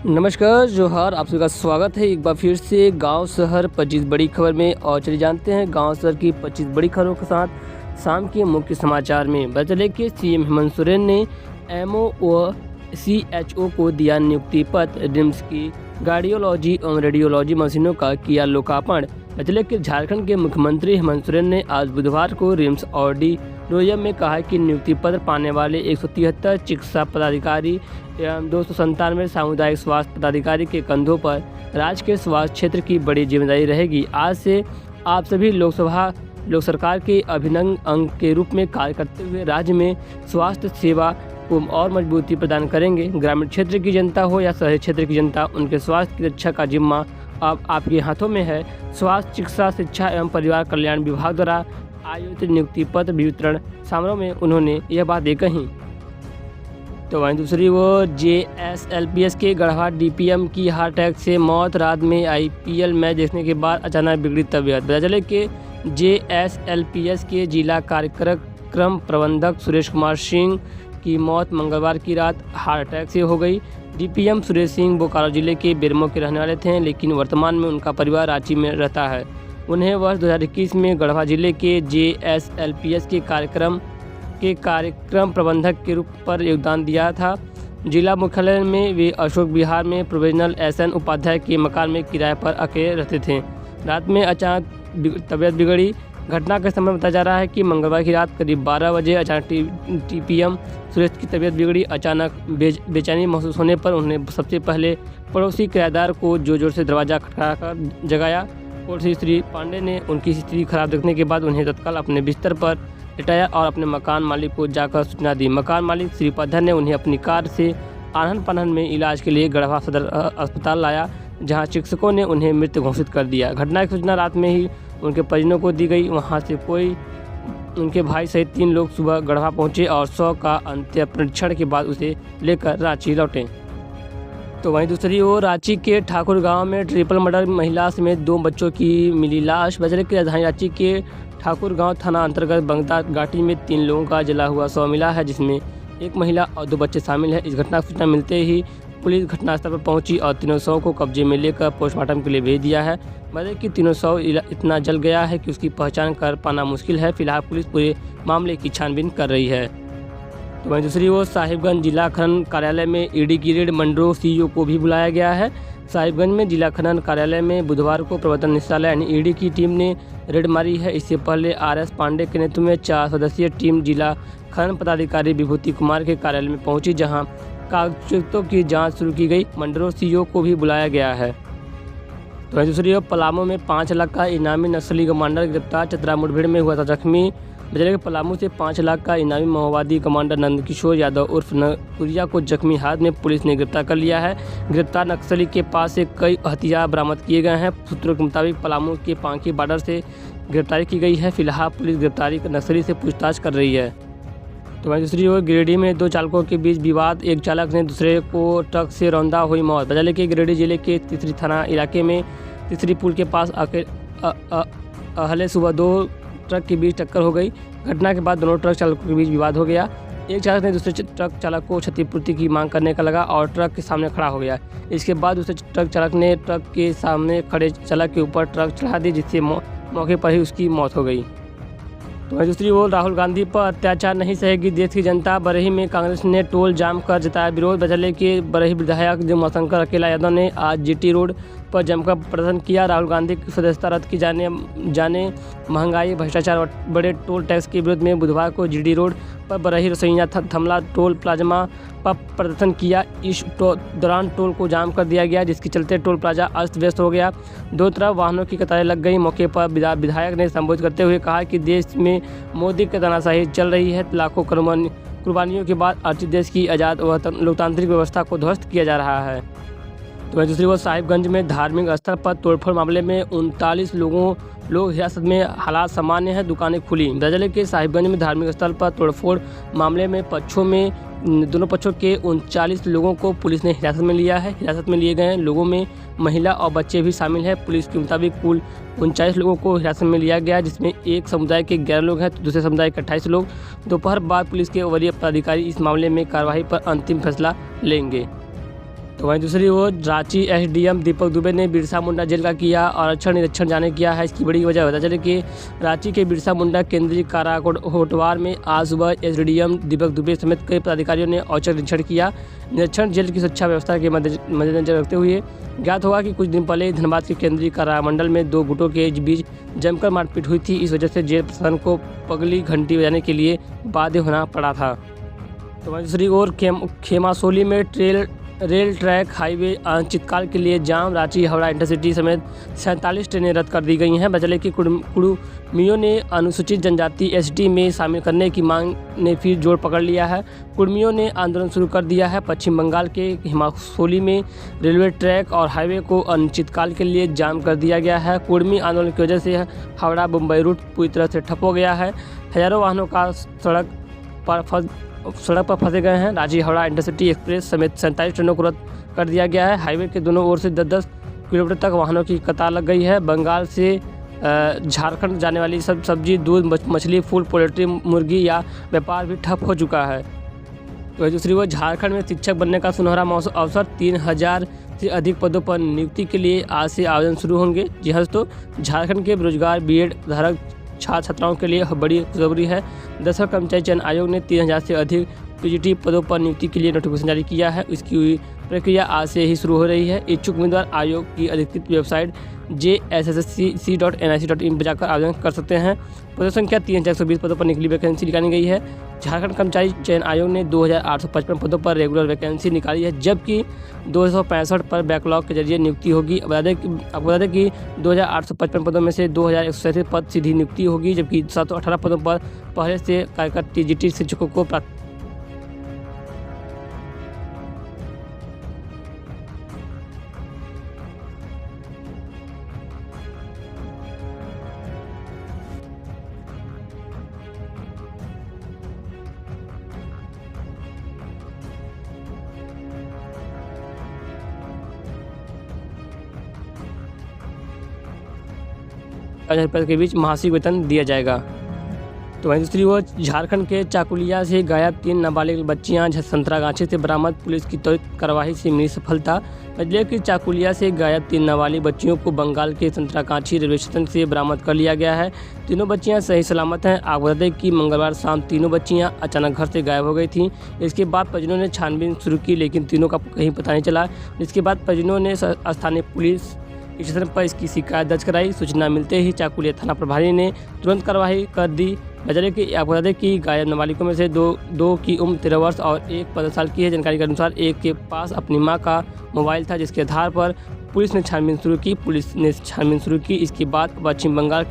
नमस्कार जोहार, आप सभी का स्वागत है एक बार फिर से गांव शहर 25 बड़ी खबर में। और चलिए जानते हैं गांव शहर की 25 बड़ी खबरों के साथ शाम के मुख्य समाचार में। बता चले कि सीएम हेमंत सोरेन ने एमओ व सीएचओ को दिया नियुक्ति पत्र। रिम्स की कार्डियोलॉजी एवं रेडियोलॉजी मशीनों का किया लोकार्पण। बता चले कि झारखंड के मुख्यमंत्री हेमंत सोरेन ने आज बुधवार को रिम्स ऑडिटोरियम में कहा कि नियुक्ति पत्र पाने वाले 173 चिकित्सा पदाधिकारी एवं 297 सामुदायिक स्वास्थ्य पदाधिकारी के कंधों पर राज्य के स्वास्थ्य क्षेत्र की बड़ी जिम्मेदारी रहेगी। आज से आप सभी लोक सरकार के अभिन्न अंग के रूप में कार्य करते हुए राज्य में स्वास्थ्य सेवा को और मजबूती प्रदान करेंगे। ग्रामीण क्षेत्र की जनता हो या शहरी क्षेत्र की जनता, उनके स्वास्थ्य की रक्षा का जिम्मा अब आपके हाथों में है। स्वास्थ्य, चिकित्सा, शिक्षा एवं परिवार कल्याण विभाग द्वारा आयोजित नियुक्ति पत्र वितरण समारोह में उन्होंने यह बातें कही। तो वहीं दूसरी ओर जेएसएलपीएस के गढ़वा डीपीएम की हार्ट अटैक से मौत। रात में आईपीएल मैच देखने के बाद अचानक बिगड़ी तबीयत। पता चले कि जेएसएलपीएस के जिला कार्यक्रम प्रबंधक सुरेश कुमार सिंह की मौत मंगलवार की रात हार्ट अटैक से हो गई। डीपीएम सुरेश सिंह बोकारो जिले के बेरमो के रहने वाले थे, लेकिन वर्तमान में उनका परिवार रांची में रहता है। उन्हें वर्ष 2021 में गढ़वा जिले के जेएसएलपीएस के कार्यक्रम प्रबंधक के रूप पर योगदान दिया था। जिला मुख्यालय में वे अशोक विहार में प्रोविजनल एसएन उपाध्याय के मकान में किराए पर अकेले रहते थे। रात में अचानक तबीयत बिगड़ी। घटना के समय बताया जा रहा है कि मंगलवार की रात करीब 12 बजे अचानक टीपीएम सुरेश की तबीयत बिगड़ी। अचानक बेचैनी महसूस होने पर उन्होंने सबसे पहले पड़ोसी किराएदार को जोर से दरवाज़ा खटखटाकर जगाया। पड़ोसी श्री पांडे ने उनकी स्थिति खराब देखने के बाद उन्हें तत्काल अपने बिस्तर पर लिटाया और अपने मकान मालिक को जाकर सूचना दी। मकान मालिक श्री उपाध्याय ने उन्हें अपनी कार से आनन फानन में इलाज के लिए गढ़वा सदर अस्पताल लाया, जहां चिकित्सकों ने उन्हें मृत घोषित कर दिया। घटना की सूचना रात में ही उनके परिजनों को दी गई। वहां से उनके भाई सहित 3 लोग सुबह गढ़वा पहुंचे और 100 का अंत्य परीक्षण के बाद उसे लेकर रांची लौटे। तो वहीं दूसरी ओर रांची के ठाकुर गांव में ट्रिपल मर्डर, महिला समेत 2 बच्चों की मिली लाश। बजरे की राजधानी रांची के ठाकुर गांव थाना अंतर्गत बंगदा घाटी में 3 लोगों का जला हुआ शव मिला है, जिसमें 1 महिला और 2 बच्चे शामिल हैं। इस घटना की सूचना मिलते ही पुलिस घटनास्थल पर पहुंची और तीनों शव को कब्जे में लेकर पोस्टमार्टम के लिए भेज दिया है। बता कि तीनों शव इतना जल गया है कि उसकी पहचान कर पाना मुश्किल है। फिलहाल पुलिस पूरे मामले की छानबीन कर रही है। तो वहीं दूसरी ओर साहिबगंज जिला खनन कार्यालय में ईडी की रेड, मंडरो सीईओ को भी बुलाया गया है। साहिबगंज में जिला खनन कार्यालय में बुधवार को प्रवर्तन निदेशालय यानी ईडी की टीम ने रेड मारी है। इससे पहले आरएस पांडे के नेतृत्व में 4 सदस्यीय टीम जिला खनन पदाधिकारी विभूति कुमार के कार्यालय में पहुंची, जहां कागजातों की जांच शुरू की गई। मंडरो सीईओ को भी बुलाया गया है। तो दूसरी ओर पलामू में 5 लाख का इनामी नक्सली कमांडर गिरफ्तार। चतरा मुठभेड़ में हुआ था जख्मी। बजरे के पलामू से 5 लाख का इनामी माओवादी कमांडर नंदकिशोर यादव उर्फ नकुरिया को जख्मी हाथ में पुलिस ने गिरफ्तार कर लिया है। गिरफ्तार नक्सली के पास से कई हथियार बरामद किए गए हैं। सूत्रों के मुताबिक पलामू के पांकी बॉर्डर से गिरफ्तारी की गई है। फिलहाल पुलिस गिरफ्तारी नक्सली से पूछताछ कर रही है। तो वहीं दूसरी ओर गिरिडीह में 2 चालकों के बीच विवाद। एक चालक ने दूसरे को ट्रक से रौंदा, हुई मौत। बता कि गिरिडीह जिले के तीसरी थाना इलाके में तीसरी पुल के पास अहले सुबह 2 ट्रक के बीच टक्कर हो गई। घटना के बाद दोनों ट्रक चालकों के बीच विवाद हो गया। एक चालक ने दूसरे ट्रक चालक को क्षतिपूर्ति की मांग करने का लगा और ट्रक के सामने खड़ा हो गया। इसके बाद दूसरे ट्रक चालक ने ट्रक के सामने खड़े चालक के ऊपर ट्रक चढ़ा दी, जिससे मौके पर ही उसकी मौत हो गई। तो वहीं दूसरी ओर राहुल गांधी पर अत्याचार नहीं सहेगी देश की जनता। बरही में कांग्रेस ने टोल जाम कर जताया विरोध। बदले के बरही विधायक उमाशंकर अकेला यादव ने आज जीटी रोड पर जमकर प्रदर्शन किया। राहुल गांधी की सदस्यता रद्द की जाने महंगाई, भ्रष्टाचार और बड़े टोल टैक्स के विरोध में बुधवार को जीटी रोड पर बरही रसोइया थमला टोल प्लाज्मा पर प्रदर्शन किया। इस दौरान टोल को जाम कर दिया गया, जिसके चलते टोल प्लाजा अस्त व्यस्त हो गया। 2 तरफ वाहनों की कतारें लग गई। मौके पर विधायक ने संबोधित करते हुए कहा कि देश में मोदी की तानाशाही चल रही है। लाखों कुर्बानियों के बाद अर्जित देश की आज़ाद व लोकतांत्रिक व्यवस्था को ध्वस्त किया जा रहा है। तो दूसरी ओर साहिबगंज में धार्मिक स्थल पर तोड़फोड़ मामले में 39 लोग हिरासत में, हालात सामान्य है, दुकानें खुली। दरअसल के साहिबगंज में धार्मिक स्थल पर तोड़फोड़ मामले में दोनों पक्षों के 39 लोगों को पुलिस ने हिरासत में लिया है। हिरासत में लिए गए लोगों में महिला और बच्चे भी शामिल हैं। पुलिस के मुताबिक कुल 39 लोगों को हिरासत में लिया गया, जिसमें एक समुदाय के 11 लोग हैं तो दूसरे समुदाय के 28 लोग। दोपहर बाद पुलिस के वरीय पदाधिकारी इस मामले में कार्रवाई पर अंतिम फैसला लेंगे। तो वहीं दूसरी ओर रांची एसडीएम दीपक दुबे ने बिरसा मुंडा जेल का किया आरक्षण निरीक्षण जाने किया है। इसकी बड़ी वजह पता चले कि रांची के बिरसा मुंडा केंद्रीय कारा होटवार में आज सुबह एसडीएम दीपक दुबे समेत कई पदाधिकारियों ने औचक निरीक्षण किया। निरीक्षण जेल की सुरक्षा व्यवस्था के मद्देनजर रखते हुए ज्ञात होगा कि कुछ दिन पहले धनबाद के केंद्रीय कारा मंडल में दो गुटों के बीच जमकर मारपीट हुई थी। इस वजह से जेल प्रशासन को पगली घंटी बजाने के लिए बाध्य होना पड़ा था। तो वहीं दूसरी ओर खेमासोली में रेल ट्रैक हाईवे अनिश्चितकाल के लिए जाम। रांची हावड़ा इंटरसिटी समेत 47 ट्रेनें रद्द कर दी गई हैं। बचले की कुर्मियों ने अनुसूचित जनजाति एसटी में शामिल करने की मांग ने फिर जोर पकड़ लिया है। कुर्मियों ने आंदोलन शुरू कर दिया है। पश्चिम बंगाल के खेमासोली में रेलवे ट्रैक और हाईवे को अनिश्चितकाल के लिए जाम कर दिया गया है। कुर्मी आंदोलन की वजह से हावड़ा मुंबई रूट पूरी तरह से ठप हो गया है। हजारों वाहनों का सड़क पर फंसे गए हैं। रांची हावड़ा इंटरसिटी एक्सप्रेस समेत 47 ट्रेनों को रद्द कर दिया गया है। हाईवे के दोनों ओर से 10-10 किलोमीटर तक वाहनों की कतार लग गई है। बंगाल से झारखंड जाने वाली सब्जी, दूध, मछली, फूल, पोल्ट्री, मुर्गी या व्यापार भी ठप हो चुका है। तो दूसरी ओर झारखंड में शिक्षक बनने का सुनहरा अवसर। 3000 से अधिक पदों पर नियुक्ति के लिए आज से आवेदन शुरू होंगे। जी हाँ दोस्तों, झारखंड के बेरोजगार बीएड धारक छात्र छात्राओं के लिए बड़ी खुशखबरी है। 10वां कर्मचारी चयन आयोग ने 3000 से अधिक पीजीटी पदों पर नियुक्ति के लिए नोटिफिकेशन जारी किया है। इसकी प्रक्रिया आज से ही शुरू हो रही है। इच्छुक उम्मीदवार आयोग की अधिकृत वेबसाइट jssc.nic.in पर जाकर आवेदन कर सकते हैं। पदों संख्या 3120 पदों पर निकली वैकेंसी निकाली गई है। झारखंड कर्मचारी चयन आयोग ने 2855 पदों पर रेगुलर वैकेंसी निकाली है, जबकि 265 पर बैकलॉग के जरिए नियुक्ति होगी। आपको बता दें कि 2855 पदों में से 2137 पद सीधी नियुक्ति होगी, जबकि 718 पदों पर पहले से कार्यकर टीजीटी शिक्षकों को ₹5000 के बीच मासिक वेतन दिया जाएगा। तो वहीं दूसरी ओर झारखंड के चाकुलिया से गायब 3 नाबालिग बच्चियां संतरागाछी से बरामद। पुलिस की त्वरित कार्रवाई से मिली सफलता। जिले की चाकुलिया से गायब 3 नाबालिग बच्चियों को बंगाल के संतरागाछी रेलवे स्टेशन से बरामद कर लिया गया है। तीनों बच्चियां सही सलामत हैं। आपको बता दें कि मंगलवार शाम तीनों बच्चियां अचानक घर से गायब हो गई थीं। इसके बाद परिजनों ने छानबीन शुरू की, लेकिन तीनों का कहीं पता नहीं चला। इसके बाद परिजनों ने स्थानीय पुलिस स्टेशन पर इसकी शिकायत दर्ज कराई। सूचना मिलते ही चाकुलिया थाना प्रभारी ने तुरंत कार्रवाई कर दी। बता दें कि आपको बता दें कि गायब नाबालिगों में से दो की उम्र 13 वर्ष और एक 15 साल की है। जानकारी के अनुसार एक के पास अपनी मां का मोबाइल था, जिसके आधार पर पुलिस ने छानबीन शुरू की। इसके बाद पश्चिम बंगाल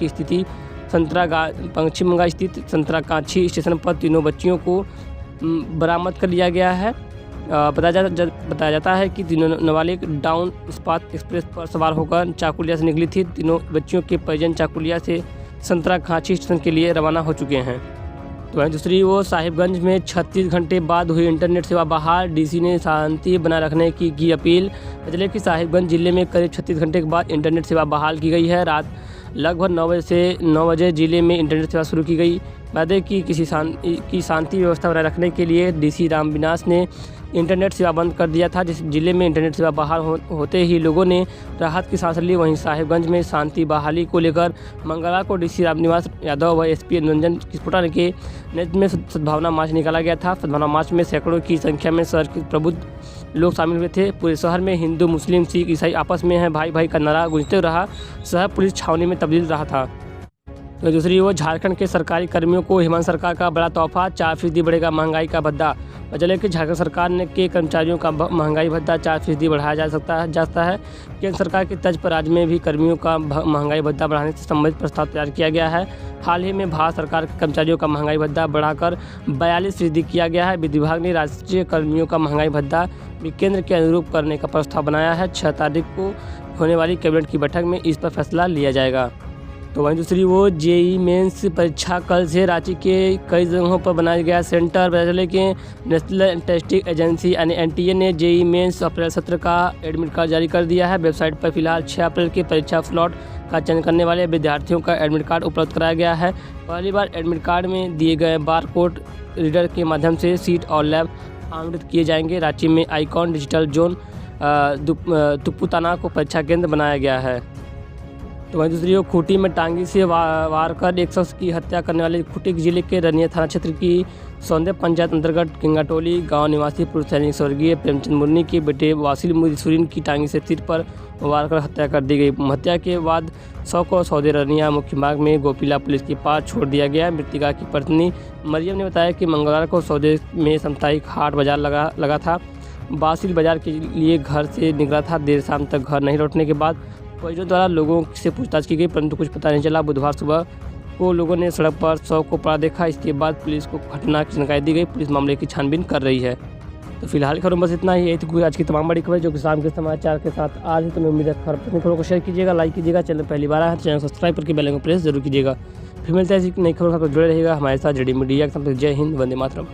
स्थित संतरागाछी स्टेशन पर तीनों बच्चियों को बरामद कर लिया गया है। बताया जाता है कि तीनों नाबालिग डाउन इस्पात एक्सप्रेस पर सवार होकर चाकुलिया से निकली थी। तीनों बच्चियों के परिजन चाकुलिया से संतरागाछी स्टेशन के लिए रवाना हो चुके हैं। तो वहीं दूसरी ओर साहिबगंज में 36 घंटे बाद हुई इंटरनेट सेवा बहाल। डीसी ने शांति बनाए रखने की अपील। जिले की साहिबगंज जिले में करीब 36 घंटे के बाद इंटरनेट सेवा बहाल की गई है। रात लगभग 9 बजे से 9 बजे जिले में इंटरनेट सेवा शुरू की गई। वादे की शांति व्यवस्था बनाए रखने के लिए डीसी रामविनास ने इंटरनेट सेवा बंद कर दिया था। जिस जिले में इंटरनेट सेवा बहाल होते ही लोगों ने राहत की सांस ली। वहीं साहिबगंज में शांति बहाली को लेकर मंगलवार को डीसी रामनिवास यादव व एसपी निरंजन किस्पोटा के नेतृत्व में सद्भावना मार्च निकाला गया था। सद्भावना मार्च में सैकड़ों की संख्या में शहर के प्रबुद्ध लोग शामिल हुए थे। पूरे शहर में हिंदू, मुस्लिम, सिख, ईसाई आपस में है भाई भाई का नारा गूंजते रहा। शहर पुलिस छावनी में तब्दील रहा था। तो दूसरी ओर झारखंड के सरकारी कर्मियों को हेमंत सरकार का बड़ा तोहफा। 4% बढ़ेगा महंगाई का भत्ता। चले कि झारखंड सरकार के कर्मचारियों का महंगाई भत्ता 4% बढ़ाया जाता है। केंद्र सरकार की तर्ज पर राज्य में भी कर्मियों का महंगाई भत्ता बढ़ाने से संबंधित प्रस्ताव तैयार किया गया है। हाल ही में भारत सरकार के कर्मचारियों का महंगाई भत्ता बढ़ाकर 42% किया गया है। वित्त विभाग ने राष्ट्रीय कर्मियों का महंगाई भत्ता भी केंद्र के अनुरूप करने का प्रस्ताव बनाया है। 6 तारीख को होने वाली कैबिनेट की बैठक में इस पर फैसला लिया जाएगा। तो वहीं दूसरी ओर जेईई मेंस परीक्षा कल से रांची के कई जगहों पर बनाया गया सेंटर। चले के नेशनल टेस्टिंग एजेंसी यानी एनटीए ने जेईई मेंस अप्रैल सत्र का एडमिट कार्ड जारी कर दिया है। वेबसाइट पर फिलहाल 6 अप्रैल के परीक्षा स्लॉट का चयन करने वाले विद्यार्थियों का एडमिट कार्ड उपलब्ध कराया गया है। पहली बार एडमिट कार्ड में दिए गए बार कोड रीडर के माध्यम से सीट और लैब आवंटित किए जाएंगे। रांची में आईकॉन डिजिटल जोन तुपुताना को परीक्षा केंद्र बनाया गया है। तो वहीं दूसरी ओर खूंटी में टांगी से वार कर एक शख्स की हत्या करने वाले खूंटी जिले के रनिया थाना क्षेत्र की सौंदे पंचायत अंतर्गत किंगाटोली गांव निवासी पूर्व सैनिक स्वर्गीय प्रेमचंद मुर्नी के बेटे वासिल मुदीसुरीन की टांगी से सिर पर वार कर हत्या कर दी गई। हत्या के बाद शव को सौदे रनिया मुख्य मार्ग में गोपीला पुलिस के पास छोड़ दिया गया। मृतका की पत्नी मरियम ने बताया कि मंगलवार को सौदे में साप्ताहिक हाट बाजार लगा था। वासिल बाजार के लिए घर से निकला था। देर शाम तक घर नहीं लौटने के बाद परिजनों द्वारा लोगों से पूछताछ की गई, परंतु कुछ पता नहीं चला। बुधवार सुबह को लोगों ने सड़क पर शव को पड़ा देखा। इसके बाद पुलिस को घटना की जानकारी दी गई। पुलिस मामले की छानबीन कर रही है। तो फिलहाल खबरों बस इतना ही। यही थी आज की तमाम बड़ी खबर जो कि शाम के समाचार के साथ आज ही। तो मैं उम्मीद है खबरों को शेयर कीजिएगा, लाइक कीजिएगा। चैनल पहली बार आया है तो चैनल सब्सक्राइब करके बेल आइकन को प्रेस जरूर कीजिएगा। फिर मिलते हैं ऐसी नई खबर जुड़े रहेगा हमारे साथ जेडी मीडिया के साथ। जय हिंद, वंदे मातरम।